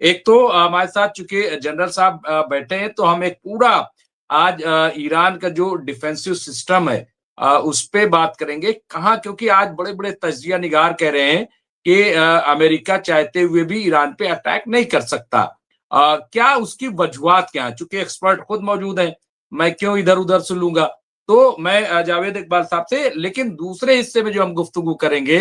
एक तो हमारे साथ चूंकि जनरल साहब बैठे हैं, तो हम एक पूरा आज ईरान का जो डिफेंसिव सिस्टम है उस पे बात करेंगे। कहाँ, क्योंकि आज बड़े बड़े तजिया निगार कह रहे हैं कि अमेरिका चाहते हुए भी ईरान पे अटैक नहीं कर सकता। क्या उसकी वजूहात क्या है? चूंकि एक्सपर्ट खुद मौजूद है, मैं क्यों इधर उधर से लूंगा। तो मैं जावेद इकबाल साहब से, लेकिन दूसरे हिस्से में जो हम गुफ्तगू करेंगे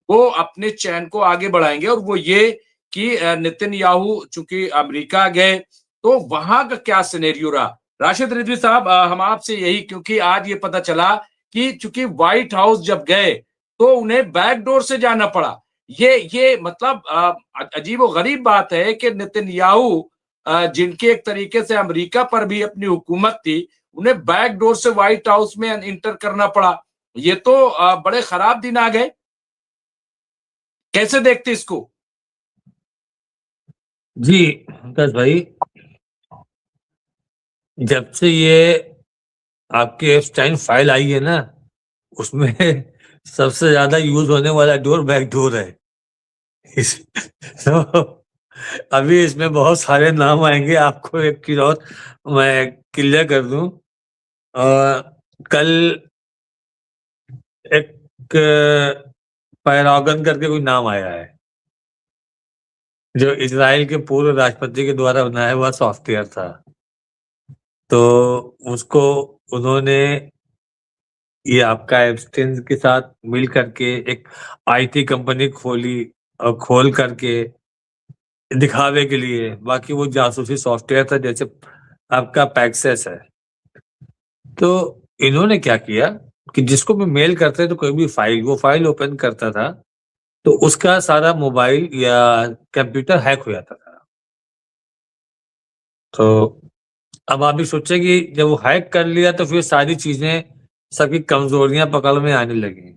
वो अपने चैन को आगे बढ़ाएंगे, और वो ये कि नेतन्याहू चूंकि अमेरिका गए तो वहां का क्या सिनेरियो रहा। राशिद रिजवी साहब, हम आपसे यही, क्योंकि आज ये पता चला कि चूंकि व्हाइट हाउस जब गए तो उन्हें बैक डोर से जाना पड़ा। ये मतलब अजीब व गरीब बात है कि नेतन्याहू जिनके एक तरीके से अमेरिका पर भी अपनी हुकूमत थी, उन्हें बैक डोर से व्हाइट हाउस में इंटर करना पड़ा। ये तो बड़े खराब दिन आ गए। कैसे देखते इसको? जी मुमताज भाई, जब से ये आपके एप्स्टाइन फाइल आई है ना, उसमें सबसे ज्यादा यूज होने वाला डोर बैक डोर है। तो अभी इसमें बहुत सारे नाम आएंगे, आपको एक चीज और मैं क्लियर कर दूं। कल एक पैरागन करके कोई नाम आया है, जो इजराइल के पूर्व राष्ट्रपति के द्वारा बनाया हुआ सॉफ्टवेयर था। तो उसको उन्होंने, ये आपका एप्स्टाइन के साथ मिल करके एक आईटी कंपनी खोली, और खोल करके दिखावे के लिए, बाकी वो जासूसी सॉफ्टवेयर था जैसे आपका पैक्सेस है। तो इन्होंने क्या किया कि जिसको भी मेल करते तो कोई भी फाइल, वो फाइल ओपन करता था तो उसका सारा मोबाइल या कंप्यूटर हैक हो जाता था। तो अब आप भी सोचे कि जब वो हैक कर लिया तो फिर सारी चीजें, सबकी कमजोरियां पकड़ में आने लगी।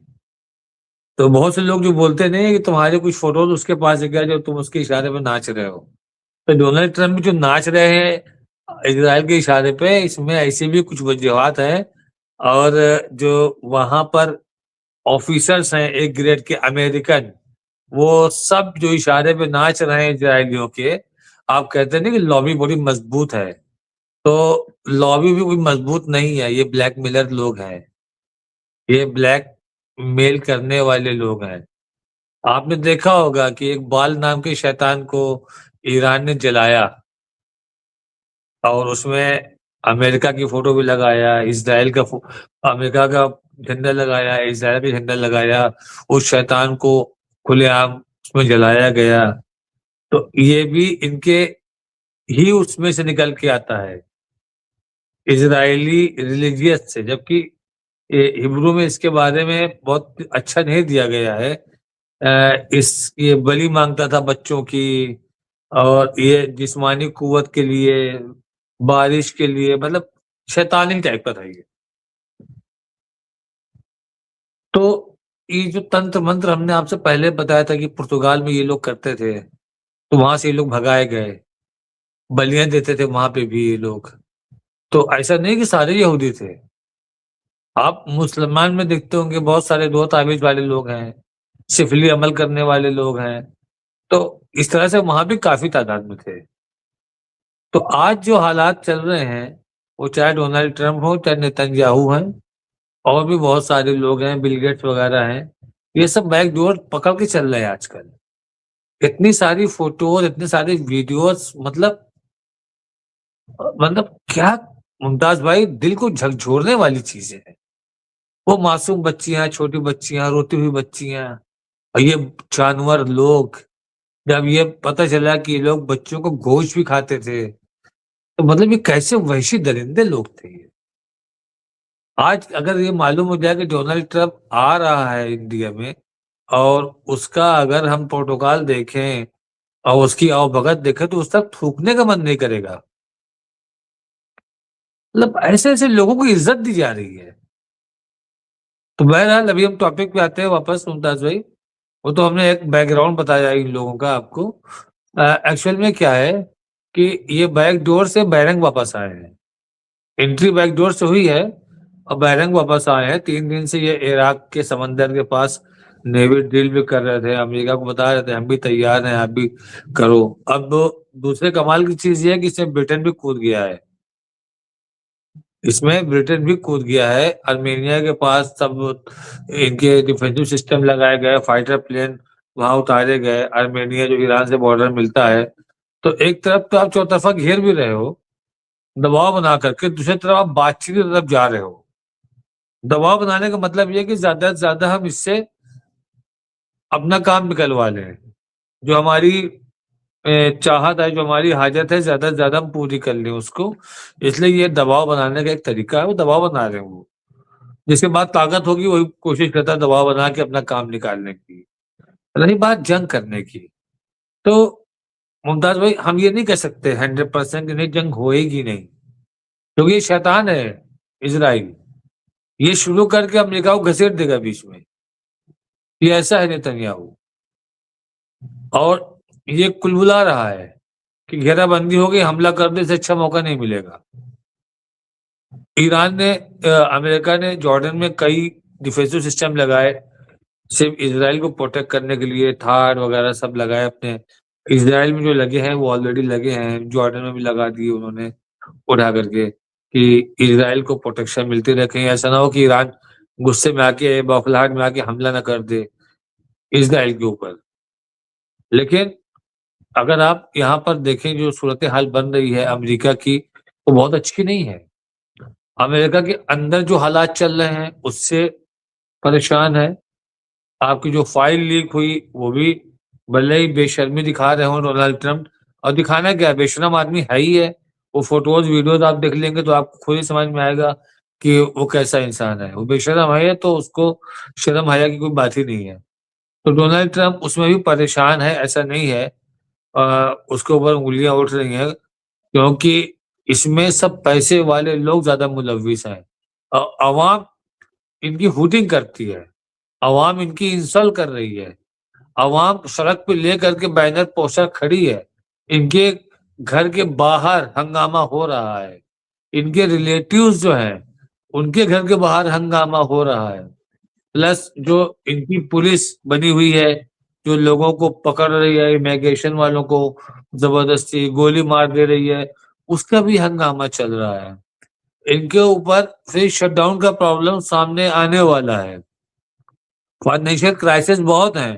तो बहुत से लोग जो बोलते नहीं कि तुम्हारे कुछ फोटोज उसके पास गया जो तुम उसके इशारे पे नाच रहे हो। तो डोनाल्ड ट्रंप भी जो नाच रहे हैं इजराइल के इशारे पे, इसमें ऐसी भी कुछ वजूहत है। और जो वहां पर ऑफिसर्स हैं एक ग्रेड के अमेरिकन, वो सब जो इशारे पे नाच रहे हैं इजरायलियों के, आप कहते हैं ना कि लॉबी बड़ी मजबूत है, तो लॉबी भी कोई मजबूत नहीं है। ये ब्लैक मिलर लोग हैं, ये ब्लैक मेल करने वाले लोग हैं। आपने देखा होगा कि एक बाल नाम के शैतान को ईरान ने जलाया, और उसमें अमेरिका की फोटो भी लगाया, इसराइल का अमेरिका का झंडा लगाया, इसराइल का झंडा लगाया। उस शैतान को खुलेआम उसमें जलाया गया। तो ये भी इनके ही उसमें से निकल के आता है, इजरायली रिलीजियस से। जबकि हिब्रू में इसके बारे में बहुत अच्छा नहीं दिया गया है। ये बलि मांगता था बच्चों की, और ये जिस्मानी कुव्वत के लिए, बारिश के लिए, मतलब शैतानी टाइप का था ये। तो ये जो तंत्र मंत्र हमने आपसे पहले बताया था कि पुर्तगाल में ये लोग करते थे, तो वहां से ये लोग भगाए गए, बलियां देते थे वहां पे भी ये लोग। तो ऐसा नहीं कि सारे यहूदी थे, आप मुसलमान में देखते होंगे बहुत सारे दो ताबीज वाले लोग हैं, सिफली अमल करने वाले लोग हैं। तो इस तरह से वहां भी काफी तादाद में थे। तो आज जो हालात चल रहे हैं, वो चाहे डोनाल्ड ट्रंप हो चाहे नेतन्याहू हैं, और भी बहुत सारे लोग हैं, बिल गेट्स वगैरह हैं, ये सब बैकडोर पकड़ के चल रहे हैं आजकल। इतनी सारी फोटोज, इतने सारे वीडियोस, मतलब क्या मुमताज भाई, दिल को झकझोरने वाली चीजें हैं। वो मासूम बच्चियां, छोटी बच्चियां, रोती हुई बच्चियां, और ये जानवर लोग, जब ये पता चला कि ये लोग बच्चों को गोश्त भी खाते थे, तो मतलब ये कैसे वहशी दरिंदे लोग थे ये। आज अगर ये मालूम हो जाए कि डोनाल्ड ट्रंप आ रहा है इंडिया में, और उसका अगर हम प्रोटोकॉल देखें और उसकी आवभगत देखें, तो उस तक थूकने का मन नहीं करेगा। मतलब ऐसे ऐसे लोगों को इज्जत दी जा रही है। तो बहरहाल अभी हम टॉपिक पे आते हैं वापस मुमताज भाई। वो तो हमने एक बैकग्राउंड बताया इन लोगों का आपको। एक्चुअल में क्या है कि ये बैक डोर से बैरंग वापस आए हैं, एंट्री बैक डोर से हुई है, और बैरंग वापस आए हैं। 3 दिन से ये इराक के समंदर के पास नेवी ड्रिल भी कर रहे थे, अमेरिका को बता रहे थे हम भी तैयार हैं, आप भी करो। अब दूसरे कमाल की चीज ये है कि इसमें ब्रिटेन भी कूद गया है, इसमें ब्रिटेन भी कूद गया है। आर्मेनिया के पास सब इनके डिफेंसिव सिस्टम लगाए गए, फाइटर प्लेन वहां उतारे गए। आर्मेनिया जो ईरान से बॉर्डर मिलता है, तो एक तरफ तो आप चौतरफा घेर भी रहे हो दबाव बना करके, दूसरी तरफ आप बातचीत की तरफ जा रहे हो। दबाव बनाने का मतलब ये कि ज्यादा से ज्यादा हम इससे अपना काम निकलवा लें, जो हमारी चाहत है, जो हमारी हाजत है, ज्यादा से ज्यादा हम पूरी कर लें उसको। इसलिए ये दबाव बनाने का एक तरीका है, वो दबाव बना रहे हैं वो। जिसके बाद ताकत होगी वही कोशिश करता है दबाव बना के अपना काम निकालने की। रही बात जंग करने की, तो मुमताज भाई हम ये नहीं कह सकते 100% नहीं जंग होएगी नहीं, क्योंकि ये शैतान है इजराइल, ये शुरू करके अमेरिका को घसीट देगा बीच में। ये ऐसा है नेतन्याहू, और ये कुलबुला रहा है कि घेराबंदी हो गई, हमला कर दे, से अच्छा मौका नहीं मिलेगा। ईरान ने अमेरिका ने जॉर्डन में कई डिफेंसिव सिस्टम लगाए, सिर्फ इसराइल को प्रोटेक्ट करने के लिए, थार वगैरह सब लगाए अपने। इसराइल में जो लगे हैं वो ऑलरेडी लगे हैं, जॉर्डन में भी लगा दिए उन्होंने उठा करके, कि इसराइल को प्रोटेक्शन मिलती रहे, कहीं ऐसा ना हो कि ईरान गुस्से में आके, बौखलाहट में आके हमला ना कर दे इसराइल के ऊपर। लेकिन अगर आप यहाँ पर देखें जो सूरत हाल बन रही है अमेरिका की, वो बहुत अच्छी नहीं है। अमेरिका के अंदर जो हालात चल रहे हैं उससे परेशान है। आपकी जो फाइल लीक हुई वो भी भले ही बेशर्मी दिखा रहे हो डोनाल्ड ट्रंप, और दिखाना क्या है, बेशरम आदमी है ही है। वो फोटोज वीडियोज आप देख लेंगे तो आपको खुद ही समझ में आएगा कि वो कैसा इंसान है। वो बेशरम है तो उसको शर्म हया की कोई बात ही नहीं है। तो डोनाल्ड ट्रंप उसमें भी परेशान है, ऐसा नहीं है। उसके ऊपर उंगलियां उठ रही हैं, क्योंकि इसमें सब पैसे वाले लोग ज्यादा मुलविस हैं। अवाम इनकी हुटिंग करती है, अवाम इनकी इंसल्ट कर रही है, अवाम सड़क पे लेकर के बैनर पोस्टर खड़ी है, इनके घर के बाहर हंगामा हो रहा है, इनके रिलेटिव्स जो हैं उनके घर के बाहर हंगामा हो रहा है। प्लस जो इनकी पुलिस बनी हुई है, जो लोगों को पकड़ रही है, इमिग्रेशन वालों को जबरदस्ती गोली मार दे रही है, उसका भी हंगामा चल रहा है। इनके ऊपर फिर शटडाउन का प्रॉब्लम सामने आने वाला है। फाइनेंशियल क्राइसिस बहुत है।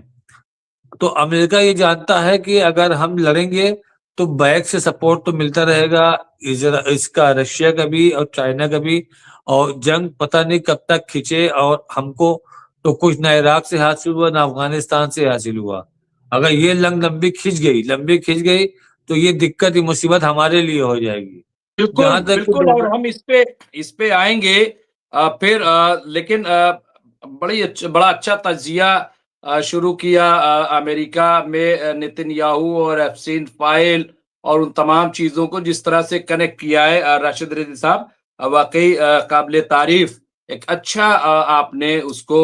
तो अमेरिका ये जानता है कि अगर हम लड़ेंगे तो बैक से सपोर्ट तो मिलता रहेगा, इसका रशिया का भी और चाइना का भी, और जंग पता नहीं कब तक खिंचे। और हमको तो कुछ ना इराक से हासिल हुआ ना अफगानिस्तान से हासिल हुआ। अगर ये लंबी खिंच गई तो ये दिक्कत, ये मुसीबत हमारे लिए हो जाएगी। बिल्कुल जहां तक बिल्कुल, और हम इस पे आएंगे फिर, लेकिन बड़ा अच्छा तजिया शुरू किया अमेरिका में नेतन्याहू और एफसीन फाइल और उन तमाम चीजों को जिस तरह से कनेक्ट किया है राशिद रिजवी साहब, वाकई काबिल तारीफ। एक अच्छा आपने उसको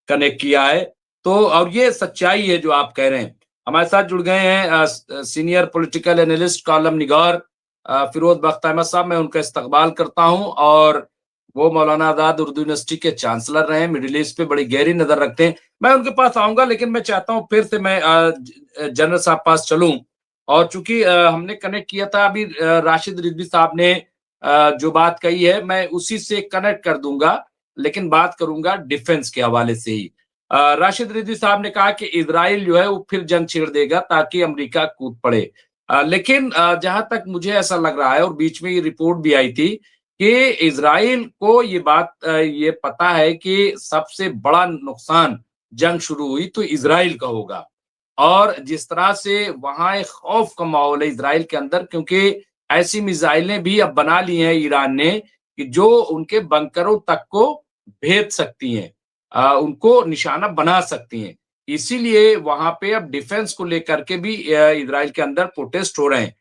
कनेक्ट किया है। तो और ये सच्चाई है जो आप कह रहे हैं। हमारे साथ जुड़ गए हैं सीनियर पॉलिटिकल एनालिस्ट कॉलम निगार फिरोज बख्त अहमद साहब। मैं उनका इस्तकबाल करता हूं, और वो मौलाना आजाद उर्दू यूनिवर्सिटी के चांसलर रहे, मिडिल ईस्ट पे बड़ी गहरी नजर रखते हैं। मैं उनके पास आऊंगा, लेकिन मैं चाहता हूं फिर से मैं जनरल साहब पास चलूं। और चूंकि हमने कनेक्ट किया था अभी, राशिद रिजवी साहब ने जो बात कही है मैं उसी से कनेक्ट कर दूंगा, लेकिन बात करूंगा डिफेंस के हवाले से ही। राशिद रिजवी साहब ने कहा कि इजराइल जो है वो फिर जंग छेड़ देगा ताकि अमेरिका कूद पड़े। लेकिन जहां तक मुझे ऐसा लग रहा है, और बीच में ये रिपोर्ट भी आई थी कि इजराइल को ये बात ये पता है कि सबसे बड़ा नुकसान जंग शुरू हुई तो इजराइल का होगा। और जिस तरह से वहां एक खौफ का माहौल है इजराइल के अंदर, क्योंकि ऐसी मिसाइलें भी अब बना ली हैं ईरान ने कि जो उनके बंकरों तक को भेद सकती हैं, उनको निशाना बना सकती हैं। इसीलिए वहां पे अब डिफेंस को लेकर के भी इजराइल के अंदर प्रोटेस्ट हो रहे हैं।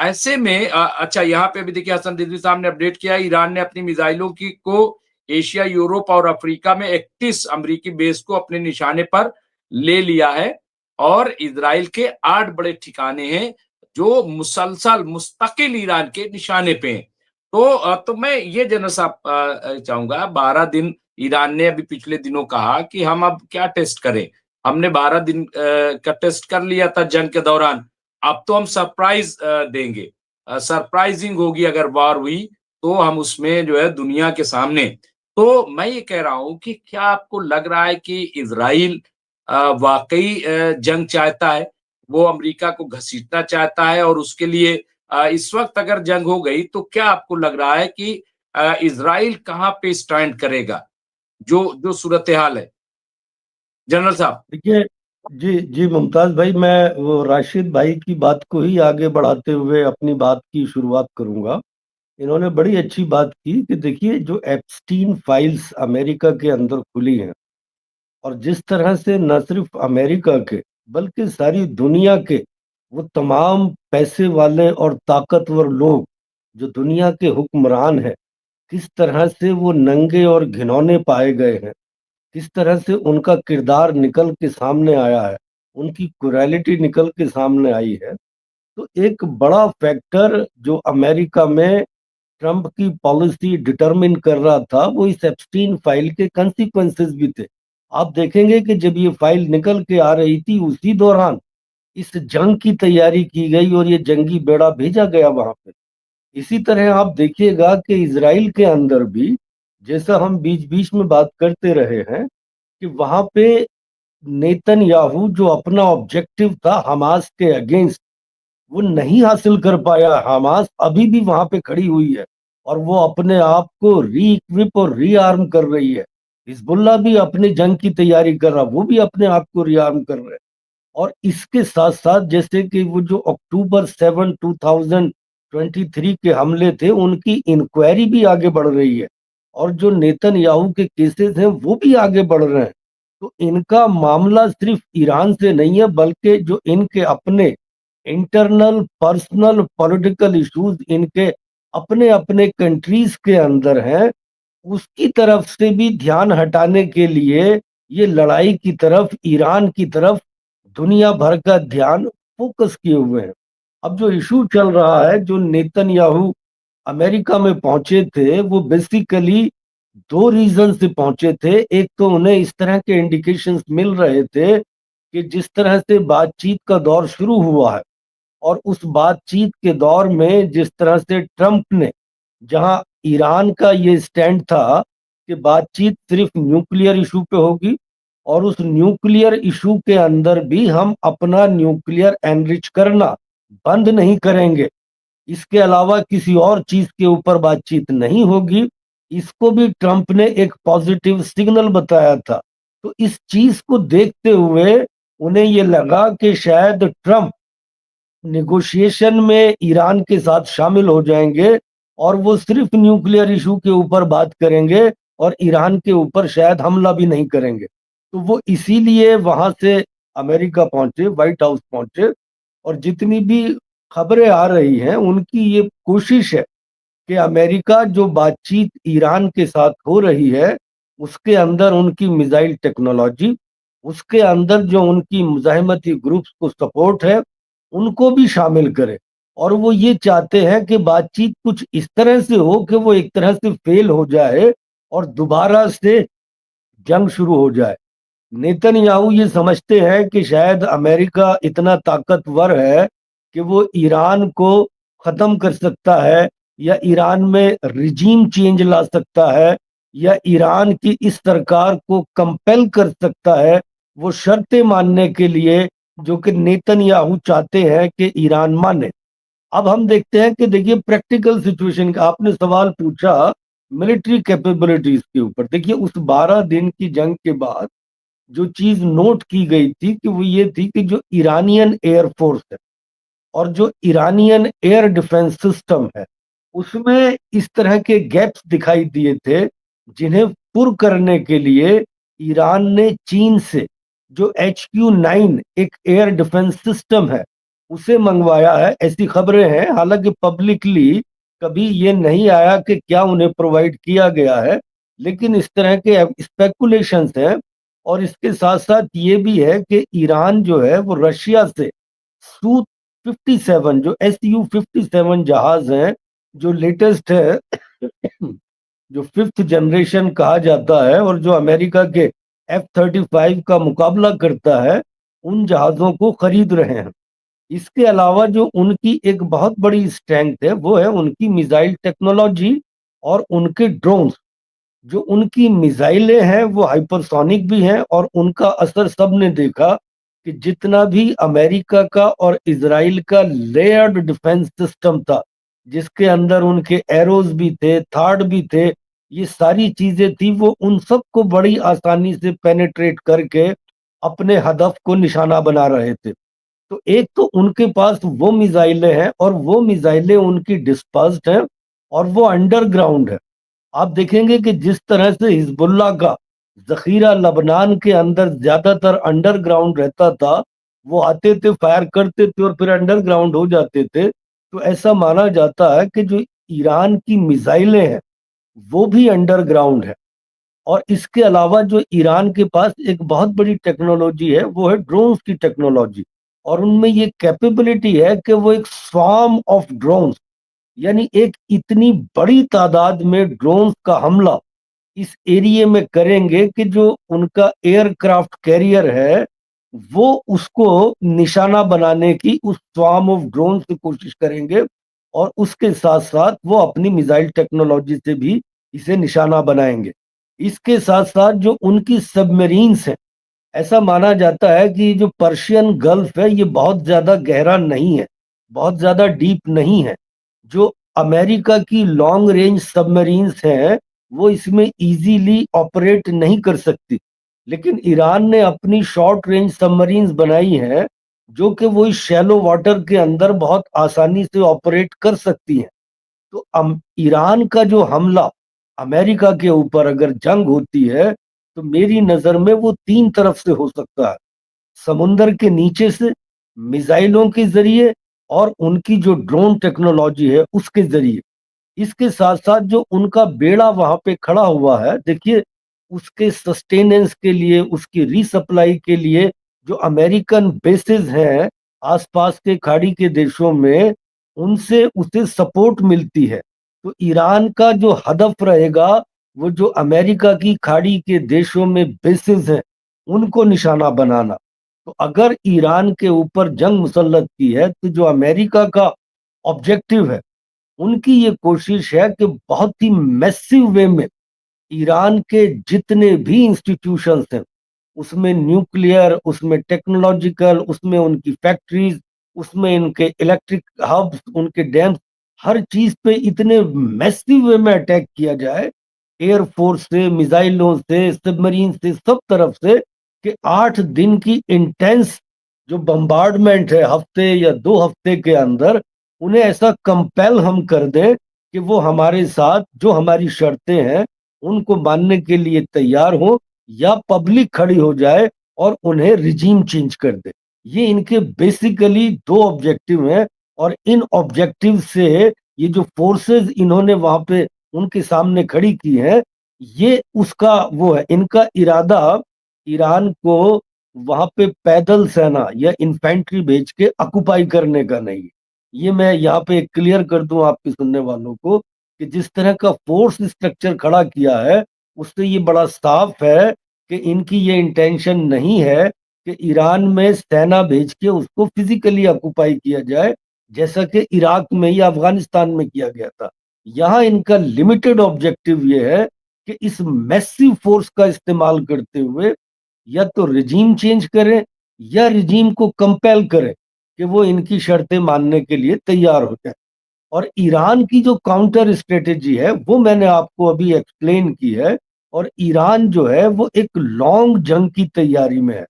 ऐसे में अच्छा, यहाँ पे भी देखिए हसन रिजवी साहब ने अपडेट किया, ईरान ने अपनी मिसाइलों की को एशिया, यूरोप और अफ्रीका में 31 अमेरिकी बेस को अपने निशाने पर ले लिया है। और इजराइल के 8 बड़े ठिकाने हैं जो मुसलसल मुस्तकिल ईरान के निशाने पे हैं। तो मैं ये जनरल साहब चाहूंगा, 12 दिन ईरान ने अभी पिछले दिनों कहा कि हम अब क्या टेस्ट करें, हमने 12 दिन का टेस्ट कर लिया था जंग के दौरान, अब तो हम सरप्राइज देंगे, सरप्राइजिंग होगी अगर वार हुई तो हम उसमें जो है दुनिया के सामने। तो मैं ये कह रहा हूँ कि क्या आपको लग रहा है कि इज़राइल वाक़ई जंग चाहता है, वो अमेरिका को घसीटना चाहता है और उसके लिए इस वक़्त अगर जंग हो गई तो क्या आपको लग रहा है कि इज़राइल कहाँ पे स्टैंड करेगा? जो जो सूरत-ए-हाल है? जनरल साहब। देखिए, जी जी मुमताज भाई, मैं वो राशिद भाई की बात को ही आगे बढ़ाते हुए अपनी बात की शुरुआत करूंगा। इन्होंने बड़ी अच्छी बात की कि देखिए, जो एप्स्टीन फाइल्स अमेरिका के अंदर खुली हैं और जिस तरह से न सिर्फ अमेरिका के बल्कि सारी दुनिया के वो तमाम पैसे वाले और ताकतवर लोग जो दुनिया के हुक्मरान हैं, किस तरह से वो नंगे और घिनौने पाए गए हैं, किस तरह से उनका किरदार निकल के सामने आया है, उनकी क्रुएलिटी निकल के सामने आई है। तो एक बड़ा फैक्टर जो अमेरिका में ट्रंप की पॉलिसी डिटरमिन कर रहा था, वो इस एप्स्टीन फाइल के कंसिक्वेंसेस भी थे। आप देखेंगे कि जब ये फाइल निकल के आ रही थी, उसी दौरान इस जंग की तैयारी की गई और ये जंगी बेड़ा भेजा गया वहां पे। इसी तरह आप देखिएगा कि इजराइल के अंदर भी, जैसा हम बीच बीच में बात करते रहे हैं, कि वहां पे नेतन्याहू जो अपना ऑब्जेक्टिव था हमास के अगेंस्ट, वो नहीं हासिल कर पाया। हमास अभी भी वहां पे खड़ी हुई है और वो अपने आप को री इक्विप और रीआर्म कर रही है। हिजबुल्ला भी अपनी जंग की तैयारी कर रहा, वो भी अपने आप को रीआर्म कर रहे हैं। और इसके साथ साथ जैसे कि वो जो अक्टूबर 7 2023 के हमले थे, उनकी इंक्वायरी भी आगे बढ़ रही है और जो नेतन्याहू के केसेस हैं वो भी आगे बढ़ रहे हैं। तो इनका मामला सिर्फ ईरान से नहीं है, बल्कि जो इनके अपने इंटरनल पर्सनल पॉलिटिकल इश्यूज इनके अपने अपने कंट्रीज के अंदर हैं, उसकी तरफ से भी ध्यान हटाने के लिए ये लड़ाई की तरफ, ईरान की तरफ दुनिया भर का ध्यान फोकस किए हुए हैं। अब जो इशू चल रहा है, जो नेतन्याहू अमेरिका में पहुंचे थे, वो बेसिकली दो रीजन से पहुंचे थे। एक तो उन्हें इस तरह के इंडिकेशंस मिल रहे थे कि जिस तरह से बातचीत का दौर शुरू हुआ है और उस बातचीत के दौर में जिस तरह से ट्रंप ने, जहां ईरान का ये स्टैंड था कि बातचीत सिर्फ न्यूक्लियर इशू पे होगी और उस न्यूक्लियर इशू के अंदर भी हम अपना न्यूक्लियर एनरिच करना बंद नहीं करेंगे, इसके अलावा किसी और चीज के ऊपर बातचीत नहीं होगी, इसको भी ट्रंप ने एक पॉजिटिव सिग्नल बताया था। तो इस चीज को देखते हुए उन्हें ये लगा कि शायद ट्रंप निगोशिएशन में ईरान के साथ शामिल हो जाएंगे और वो सिर्फ न्यूक्लियर इशू के ऊपर बात करेंगे और ईरान के ऊपर शायद हमला भी नहीं करेंगे। तो वो इसीलिए वहां से अमेरिका पहुंचे, व्हाइट हाउस पहुंचे। और जितनी भी खबरें आ रही हैं, उनकी ये कोशिश है कि अमेरिका जो बातचीत ईरान के साथ हो रही है, उसके अंदर उनकी मिसाइल टेक्नोलॉजी, उसके अंदर जो उनकी मुजाहिमती ग्रुप्स को सपोर्ट है, उनको भी शामिल करे। और वो ये चाहते हैं कि बातचीत कुछ इस तरह से हो कि वो एक तरह से फेल हो जाए और दोबारा से जंग शुरू हो जाए। नेतन्याहू ये समझते हैं कि शायद अमेरिका इतना ताकतवर है कि वो ईरान को खत्म कर सकता है या ईरान में रिजीम चेंज ला सकता है या ईरान की इस सरकार को कंपेल कर सकता है वो शर्तें मानने के लिए जो कि नेतन्याहू चाहते हैं कि ईरान माने। अब हम देखते हैं कि देखिए, प्रैक्टिकल सिचुएशन का आपने सवाल पूछा मिलिट्री कैपेबिलिटीज के ऊपर। देखिए, उस 12 दिन की जंग के बाद जो चीज नोट की गई थी कि वो ये थी कि जो ईरानियन एयरफोर्स है और जो ईरानियन एयर डिफेंस सिस्टम है, उसमें इस तरह के गैप्स दिखाई दिए थे जिन्हें पुर करने के लिए ईरान ने चीन से जो HQ-9 एक एयर डिफेंस सिस्टम है उसे मंगवाया है। ऐसी खबरें हैं, हालांकि पब्लिकली कभी ये नहीं आया कि क्या उन्हें प्रोवाइड किया गया है, लेकिन इस तरह के स्पेकुलेशंस हैं। और इसके साथ साथ ये भी है कि ईरान जो है वो रशिया से Su-57 जो Su-57 जहाज हैं, जो लेटेस्ट है जो 5th जनरेशन कहा जाता है और जो अमेरिका के F-35 का मुकाबला करता है, उन जहाजों को खरीद रहे हैं। इसके अलावा जो उनकी एक बहुत बड़ी स्ट्रेंथ है वो है उनकी मिसाइल टेक्नोलॉजी और उनके ड्रोन्स। जो उनकी मिसाइलें हैं वो हाइपरसोनिक भी हैं और उनका असर सबने देखा कि जितना भी अमेरिका का और इजराइल का लेयर्ड डिफेंस सिस्टम था, जिसके अंदर उनके एरोज भी थे, थार्ड भी थे, ये सारी चीजें थी, वो उन सबको बड़ी आसानी से पेनेट्रेट करके अपने हदफ को निशाना बना रहे थे। तो एक तो उनके पास वो मिसाइलें हैं और वो मिसाइलें उनकी डिस्पर्स्ड हैं और वो अंडरग्राउंड है। आप देखेंगे कि जिस तरह से हिजबुल्लाह का जखीरा लबनान के अंदर ज्यादातर अंडरग्राउंड रहता था, वो आते थे, फायर करते थे और फिर अंडरग्राउंड हो जाते थे। तो ऐसा माना जाता है कि जो ईरान की मिसाइलें हैं वो भी अंडरग्राउंड है। और इसके अलावा जो ईरान के पास एक बहुत बड़ी टेक्नोलॉजी है वो है ड्रोन्स की टेक्नोलॉजी, और उनमें ये कैपेबिलिटी है कि वो एक स्वार्म ऑफ ड्रोन्स, यानी एक इतनी बड़ी तादाद में ड्रोन्स का हमला इस एरिया में करेंगे कि जो उनका एयरक्राफ्ट कैरियर है वो उसको निशाना बनाने की उस स्वार्म ऑफ ड्रोन से कोशिश करेंगे, और उसके साथ साथ वो अपनी मिसाइल टेक्नोलॉजी से भी इसे निशाना बनाएंगे। इसके साथ साथ जो उनकी सबमरीन्स हैं, ऐसा माना जाता है कि जो पर्शियन गल्फ है ये बहुत ज्यादा गहरा नहीं है, बहुत ज्यादा डीप नहीं है। जो अमेरिका की लॉन्ग रेंज सबमरीन्स हैं वो इसमें इजीली ऑपरेट नहीं कर सकती, लेकिन ईरान ने अपनी शॉर्ट रेंज सबमरीन्स बनाई हैं जो कि वो इस शैलो वाटर के अंदर बहुत आसानी से ऑपरेट कर सकती हैं। तो ईरान का जो हमला अमेरिका के ऊपर अगर जंग होती है तो मेरी नजर में वो 3 तरफ से हो सकता है, समुंदर के नीचे से, मिसाइलों के जरिए, और उनकी जो ड्रोन टेक्नोलॉजी है उसके जरिए। इसके साथ साथ जो उनका बेड़ा वहां पे खड़ा हुआ है, देखिए, उसके सस्टेनेंस के लिए, उसकी रीसप्लाई के लिए जो अमेरिकन बेसिस हैं आसपास के खाड़ी के देशों में, उनसे उसे सपोर्ट मिलती है। तो ईरान का जो हदफ रहेगा वो जो अमेरिका की खाड़ी के देशों में बेसिस हैं उनको निशाना बनाना। तो अगर ईरान के ऊपर जंग मुसल्लत की है तो जो अमेरिका का ऑब्जेक्टिव है, उनकी ये कोशिश है कि बहुत ही मैसिव वे में ईरान के जितने भी इंस्टीट्यूशंस हैं, उसमें न्यूक्लियर, उसमें टेक्नोलॉजिकल, उसमें उनकी फैक्ट्रीज, उसमें इनके इलेक्ट्रिक हब्स, उनके डैम्स, हर चीज पे इतने मैसिव वे में अटैक किया जाए, एयरफोर्स से, मिसाइलों से, सबमरीन से, सब तरफ से, कि 8 दिन की इंटेंस जो बम्बार्डमेंट है हफ्ते या 2 हफ्ते के अंदर, उन्हें ऐसा कंपेल हम कर दें कि वो हमारे साथ जो हमारी शर्तें हैं उनको मानने के लिए तैयार हो, या पब्लिक खड़ी हो जाए और उन्हें रिजीम चेंज कर दे। ये इनके बेसिकली 2 ऑब्जेक्टिव हैं, और इन ऑब्जेक्टिव से ये जो फोर्सेस इन्होंने वहां पे उनके सामने खड़ी की है, ये उसका वो है। इनका इरादा ईरान को वहां पे पैदल सेना या इन्फेंट्री भेज के ऑक्युपाई करने का नहीं है। ये मैं यहाँ पे क्लियर कर दूं आपके सुनने वालों को कि जिस तरह का फोर्स स्ट्रक्चर खड़ा किया है उससे ये बड़ा साफ है कि इनकी ये इंटेंशन नहीं है कि ईरान में सेना भेज के उसको फिजिकली ऑक्युपाई किया जाए, जैसा कि इराक में या अफगानिस्तान में किया गया था। यहाँ इनका लिमिटेड ऑब्जेक्टिव ये है कि इस मैसिव फोर्स का इस्तेमाल करते हुए या तो रिजीम चेंज करें या रिजीम को कंपेल करें कि वो इनकी शर्तें मानने के लिए तैयार हो जाए। और ईरान की जो काउंटर स्ट्रेटेजी है वो मैंने आपको अभी एक्सप्लेन की है, और ईरान जो है वो एक लॉन्ग जंग की तैयारी में है।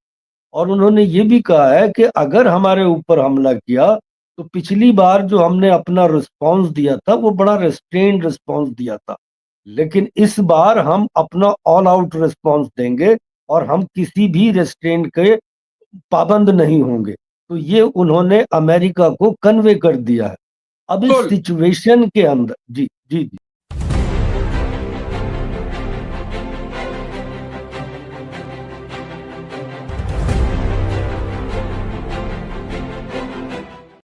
और उन्होंने ये भी कहा है कि अगर हमारे ऊपर हमला किया तो पिछली बार जो हमने अपना रिस्पांस दिया था वो बड़ा रेस्ट्रेन्ड रिस्पांस दिया था, लेकिन इस बार हम अपना ऑल आउट रिस्पांस देंगे और हम किसी भी रेस्ट्रेंट के पाबंद नहीं होंगे। तो ये उन्होंने अमेरिका को कन्वे कर दिया है। अब इस बिल्कुल। सिचुएशन के अंदर जी जी जी